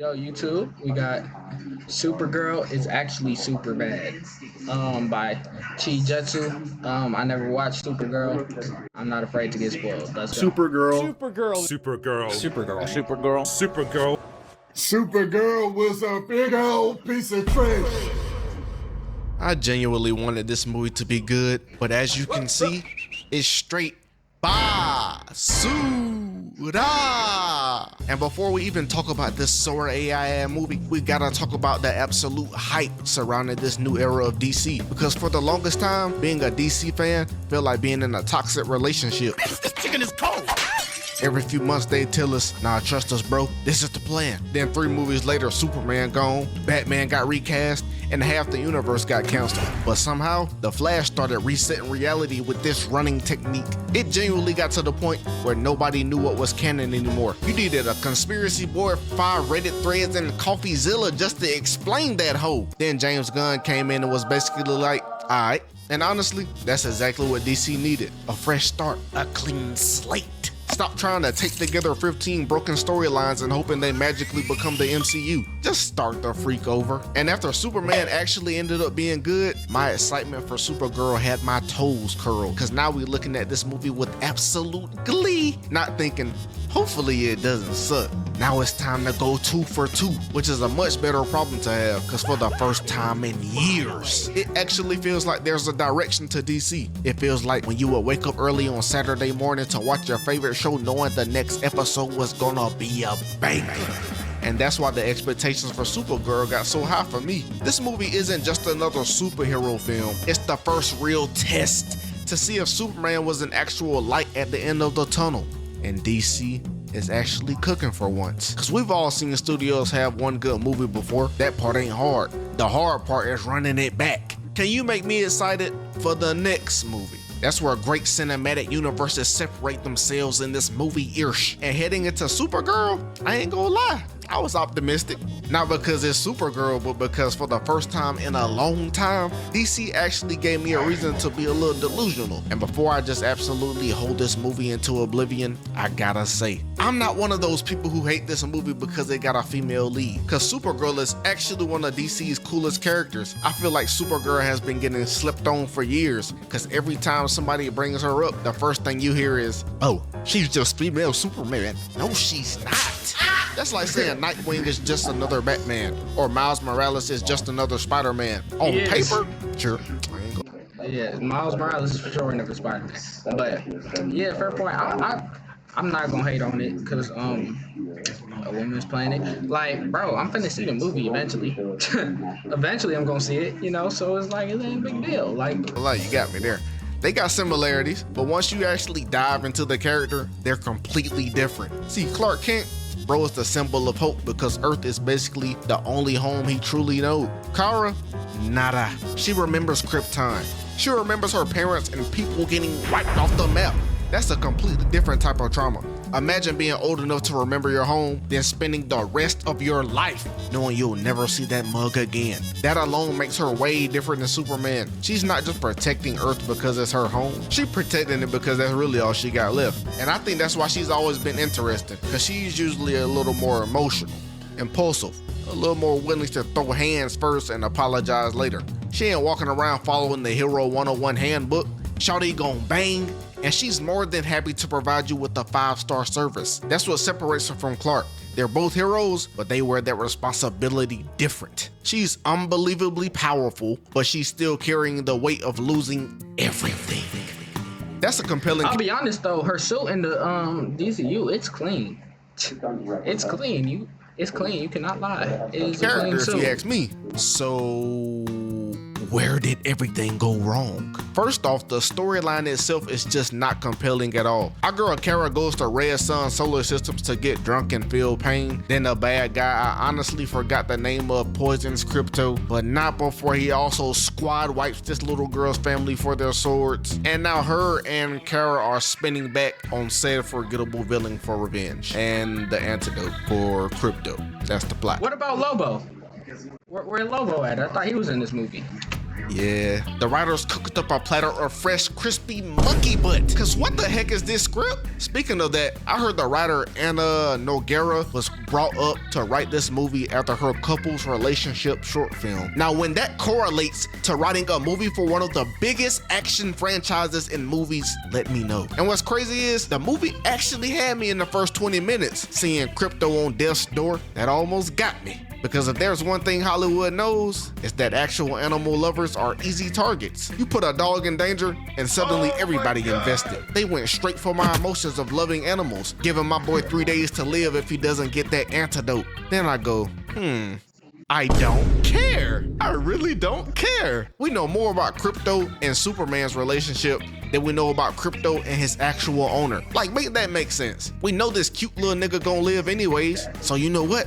Yo, YouTube, we got Supergirl is actually super bad. By Chi Jetsu. I never watched Supergirl. I'm not afraid to get spoiled. Let's go. Supergirl. Supergirl. Supergirl. Supergirl. Supergirl. Supergirl. Supergirl was a big old piece of trash. I genuinely wanted this movie to be good, but as you can see, it's straight basura. And before we even talk about this Sora AI movie, we gotta talk about the absolute hype surrounding this new era of DC. Because for the longest time, being a DC fan felt like being in a toxic relationship. This chicken is cold. Every few months they tell us, nah, trust us bro, this is the plan. Then 3 movies later, Superman gone, Batman got recast, and half the universe got canceled. But somehow, The Flash started resetting reality with this running technique. It genuinely got to the point where nobody knew what was canon anymore. You needed a conspiracy board, 5 Reddit threads, and CoffeeZilla just to explain that hoe. Then James Gunn came in and was basically like, alright. And honestly, that's exactly what DC needed. A fresh start, a clean slate. Stop trying to take together 15 broken storylines and hoping they magically become the MCU. Just start the freak over. And after Superman actually ended up being good, my excitement for Supergirl had my toes curled. Cause now we're looking at this movie with absolute glee, not thinking, hopefully it doesn't suck. Now it's time to go 2 for 2, which is a much better problem to have, cause for the first time in years, it actually feels like there's a direction to DC. It feels like when you would wake up early on Saturday morning to watch your favorite show knowing the next episode was gonna be a banger. And that's why the expectations for Supergirl got so high for me. This movie isn't just another superhero film, it's the first real test to see if Superman was an actual light at the end of the tunnel. And DC is actually cooking for once. Cause we've all seen studios have one good movie before. That part ain't hard. The hard part is running it back. Can you make me excited for the next movie? That's where great cinematic universes separate themselves in this movie-ish. And heading into Supergirl, I ain't gonna lie, I was optimistic. Not because it's Supergirl, but because for the first time in a long time, DC actually gave me a reason to be a little delusional. And before I just absolutely hold this movie into oblivion, I gotta say, I'm not one of those people who hate this movie because it got a female lead. Cause Supergirl is actually one of DC's coolest characters. I feel like Supergirl has been getting slept on for years, cause every time somebody brings her up, the first thing you hear is, oh, she's just female Superman. No, she's not. That's like saying Nightwing is just another Batman, or Miles Morales is just another Spider-Man. On paper, sure. Yeah, Miles Morales is for sure another Spider-Man. But yeah, fair point. I'm not gonna hate on it because a woman's playing it. Like, bro, I'm finna see the movie eventually. Eventually, I'm gonna see it. You know, so it's like it ain't a big deal. Like, you got me there. They got similarities, but once you actually dive into the character, they're completely different. See, Clark Kent, bro, is the symbol of hope because Earth is basically the only home he truly knows. Kara, nada. She remembers Krypton. She remembers her parents and people getting wiped off the map. That's a completely different type of trauma. Imagine being old enough to remember your home, then spending the rest of your life knowing you'll never see that mug again. That alone makes her way different than Superman. She's not just protecting Earth because it's her home. She's protecting it because that's really all she got left. And I think that's why she's always been interesting, because she's usually a little more emotional, impulsive, a little more willing to throw hands first and apologize later. She ain't walking around following the Hero 101 handbook. Shawty gon' bang, and she's more than happy to provide you with a 5-star service. That's what separates her from Clark. They're both heroes, but they wear that responsibility different. She's unbelievably powerful, but she's still carrying the weight of losing everything. That's a compelling. I'll be honest though, her suit in the DCU, it's clean. It's clean. It's clean. You cannot lie. It is a clean suit. If you ask me. So where did everything go wrong? First off, the storyline itself is just not compelling at all. Our girl Kara goes to Red Sun Solar Systems to get drunk and feel pain. Then the bad guy, I honestly forgot the name of, poisons Crypto, but not before he also squad wipes this little girl's family for their swords. And now her and Kara are spinning back on said forgettable villain for revenge and the antidote for Crypto. That's the plot. What about Lobo? Where Lobo at? I thought he was in this movie. Yeah, the writers cooked up a platter of fresh, crispy monkey butt. Cause what the heck is this script? Speaking of that, I heard the writer Anna Noguera was brought up to write this movie after her couple's relationship short film. Now, when that correlates to writing a movie for one of the biggest action franchises in movies, let me know. And what's crazy is the movie actually had me in the first 20 minutes. Seeing crypto on death's door, that almost got me. Because if there's one thing Hollywood knows, it's that actual animal lovers are easy targets. You put a dog in danger and suddenly everybody invested. They went straight for my emotions of loving animals, giving my boy 3 days to live if he doesn't get that antidote. Then I go, I don't care. I really don't care. We know more about crypto and Superman's relationship than we know about crypto and his actual owner. Like, make that make sense. We know this cute little nigga gonna live anyways, so you know what?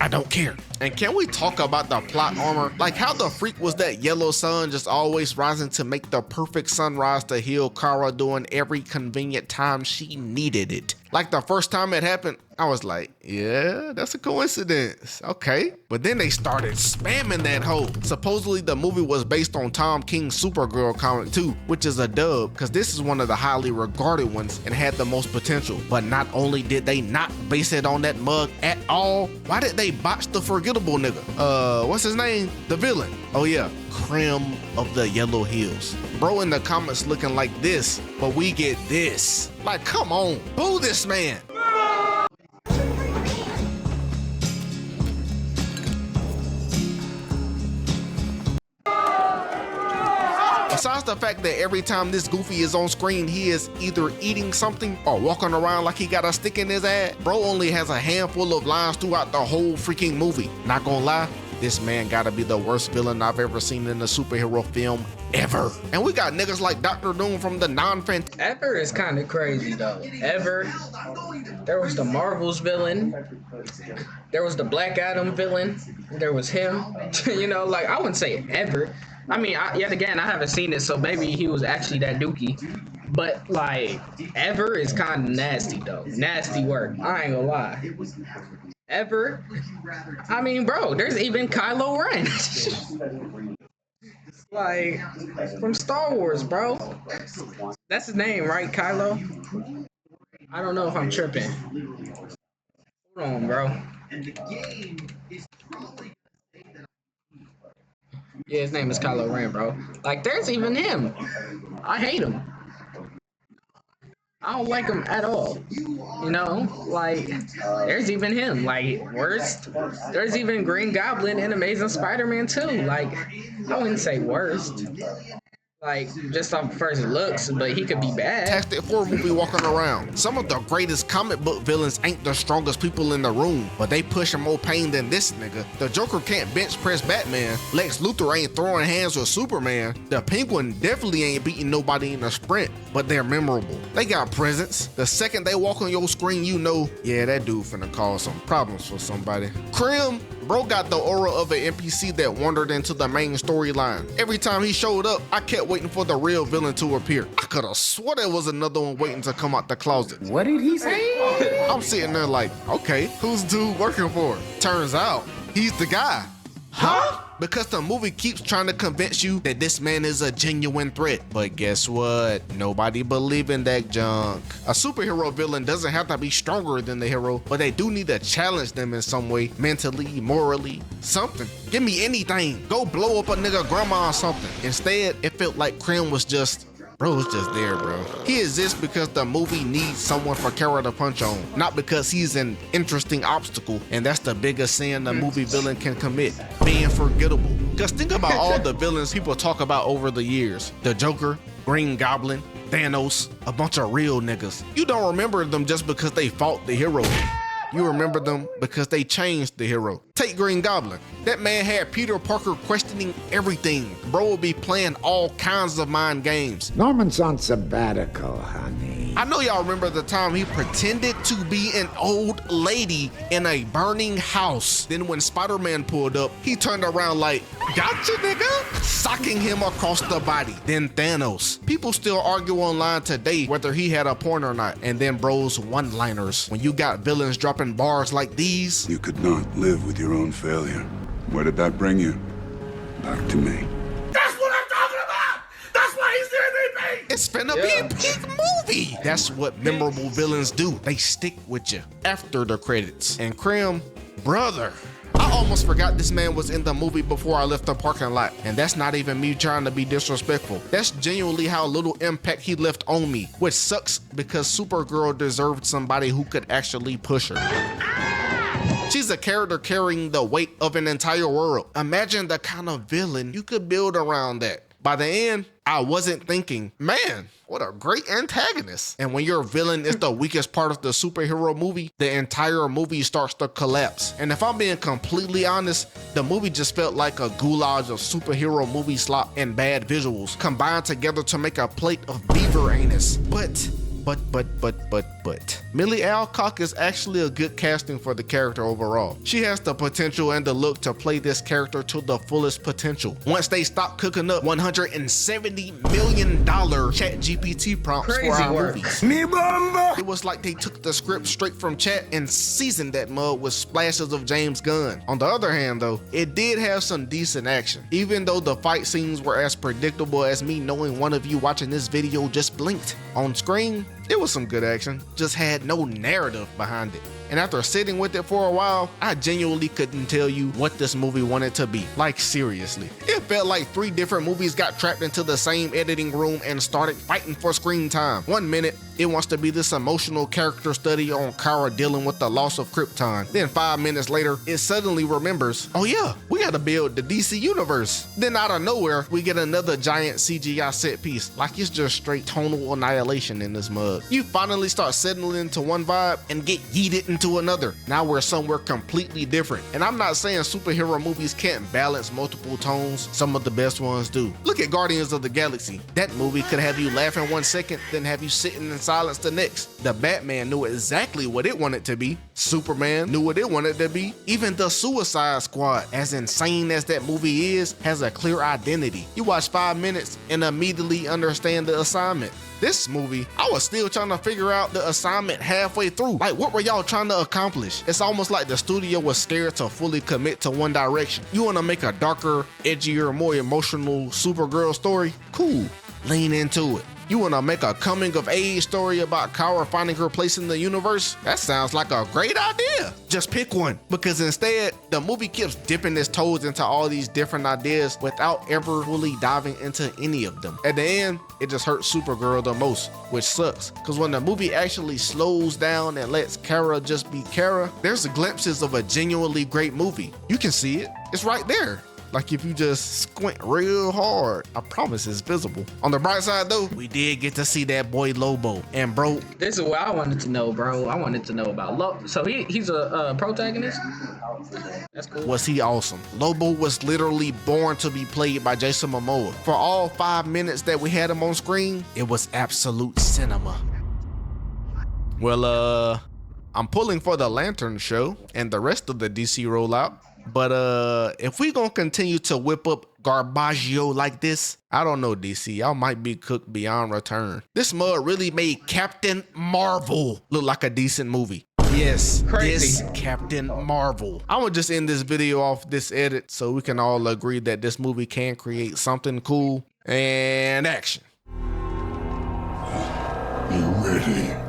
I don't care. And can we talk about the plot armor? Like, how the freak was that yellow sun just always rising to make the perfect sunrise to heal Kara during every convenient time she needed it? Like, the first time it happened, I was like, yeah, that's a coincidence. Okay. But then they started spamming that hoe. Supposedly the movie was based on Tom King's Supergirl comic too, which is a dub because this is one of the highly regarded ones and had the most potential. But not only did they not base it on that mug at all, why did they botch the forgettable nigga? What's his name? The villain. Oh yeah, Krim of the Yellow Hills. Bro in the comments looking like this, but we get this. Like, come on, boo this man. Besides the fact that every time this goofy is on screen, he is either eating something or walking around like he got a stick in his ass, bro only has a handful of lines throughout the whole freaking movie. Not gonna lie, this man gotta be the worst villain I've ever seen in a superhero film ever. And we got niggas like Dr. Doom from the non-fantastic. Ever is kind of crazy though. Ever. There was the Marvel's villain. There was the Black Adam villain. There was him. You know, like, I wouldn't say ever. I mean, yet again, I haven't seen it, so maybe he was actually that dookie. But, like, ever is kind of nasty, though. Nasty work. I ain't gonna lie. Ever? I mean, bro, there's even Kylo Ren. Like, from Star Wars, bro. That's his name, right, Kylo? I don't know if I'm tripping. Hold on, bro. Yeah, his name is Kylo Ren, bro. Like, there's even him. I hate him. I don't like him at all. You know, like, there's even him. Like, worst. There's even Green Goblin and Amazing Spider-Man too. Like, I wouldn't say worst. Like, just off first looks, but he could be bad. Fantastic Four movie walking around. Some of the greatest comic book villains ain't the strongest people in the room, but they pushing more pain than this nigga. The Joker can't bench press Batman. Lex Luthor ain't throwing hands with Superman. The Penguin definitely ain't beating nobody in a sprint, but they're memorable. They got presence. The second they walk on your screen, you know, yeah, that dude finna cause some problems for somebody. Krim, bro got the aura of an NPC that wandered into the main storyline. Every time he showed up, I kept waiting for the real villain to appear. I could have swore there was another one waiting to come out the closet. What did he say? I'm sitting there like, okay, who's dude working for? Turns out, he's the guy. Huh? Because the movie keeps trying to convince you that this man is a genuine threat. But guess what? Nobody believe in that junk. A superhero villain doesn't have to be stronger than the hero, but they do need to challenge them in some way, mentally, morally, something. Give me anything. Go blow up a nigga grandma or something. Instead, it felt like Krim was just, bro, it's just there, bro. He exists because the movie needs someone for Kara to punch on, not because he's an interesting obstacle, and that's the biggest sin the movie villain can commit, being forgettable. Because think about all the villains people talk about over the years. The Joker, Green Goblin, Thanos, a bunch of real niggas. You don't remember them just because they fought the hero. You remember them because they changed the hero. Take Green Goblin. That man had Peter Parker questioning everything. Bro would be playing all kinds of mind games. Norman's on sabbatical, honey. I know y'all remember the time he pretended to be an old lady in a burning house. Then when Spider-Man pulled up, he turned around like, gotcha, nigga, socking him across the body. Then Thanos. People still argue online today whether he had a point or not. And then bro's one-liners. When you got villains dropping bars like these. You could not live with your own failure. Where did that bring you? Back to me. That's what It's finna be a peak movie. That's what memorable villains do. They stick with you after the credits. And Krim, brother, I almost forgot this man was in the movie before I left the parking lot. And that's not even me trying to be disrespectful. That's genuinely how little impact he left on me, which sucks because Supergirl deserved somebody who could actually push her. She's a character carrying the weight of an entire world. Imagine the kind of villain you could build around that. By the end, I wasn't thinking, man, what a great antagonist. And when your villain is the weakest part of the superhero movie, the entire movie starts to collapse. And if I'm being completely honest, the movie just felt like a goulash of superhero movie slop and bad visuals combined together to make a plate of beaver anus. But Millie Alcock is actually a good casting for the character overall. She has the potential and the look to play this character to the fullest potential. Once they stop cooking up $170 million ChatGPT prompts for our movies. It was like they took the script straight from Chat and seasoned that mug with splashes of James Gunn. On the other hand though, it did have some decent action. Even though the fight scenes were as predictable as me knowing one of you watching this video just blinked. On screen, it was some good action, just had no narrative behind it. And after sitting with it for a while, I genuinely couldn't tell you what this movie wanted to be. Like seriously. It felt like 3 different movies got trapped into the same editing room and started fighting for screen time. 1 minute, it wants to be this emotional character study on Kara dealing with the loss of Krypton. Then 5 minutes later, it suddenly remembers, oh yeah, we gotta build the DC universe. Then out of nowhere, we get another giant CGI set piece. Like it's just straight tonal annihilation in this mug. You finally start settling into one vibe and get yeeted into another. Now we're somewhere completely different. And I'm not saying superhero movies can't balance multiple tones. Some of the best ones do. Look at Guardians of the Galaxy. That movie could have you laughing 1 second, then have you sitting in silence the next. The Batman knew exactly what it wanted to be. Superman knew what it wanted to be. Even the Suicide Squad, as insane as that movie is, has a clear identity. You watch 5 minutes and immediately understand the assignment. This movie, I was still trying to figure out the assignment halfway through. Like, what were y'all trying to accomplish? It's almost like the studio was scared to fully commit to one direction. You want to make a darker, edgier, more emotional Supergirl story? Cool, lean into it. You want to make a coming of age story about Kara finding her place in the universe? That sounds like a great idea. Just pick one, because instead, the movie keeps dipping its toes into all these different ideas without ever fully diving into any of them. At the end, it just hurts Supergirl the most, which sucks, because when the movie actually slows down and lets Kara just be Kara, there's glimpses of a genuinely great movie. You can see it. It's right there. Like if you just squint real hard, I promise it's visible. On the bright side though, we did get to see that boy Lobo. And bro, this is what I wanted to know, bro. I wanted to know about Lobo. So he's a protagonist? That's cool. Was he awesome? Lobo was literally born to be played by Jason Momoa. For all 5 minutes that we had him on screen, it was absolute cinema. Well, I'm pulling for the Lantern show and the rest of the DC rollout. But if we gonna continue to whip up Garbaggio like this, I don't know, DC, y'all might be cooked beyond return. This mug really made Captain Marvel look like a decent movie. Yes, crazy. This Captain Marvel. I'm gonna just end this video off this edit so we can all agree that this movie can create something cool. And action. Be ready.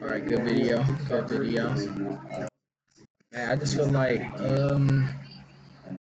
Alright, good video. Good video. Man, I just feel like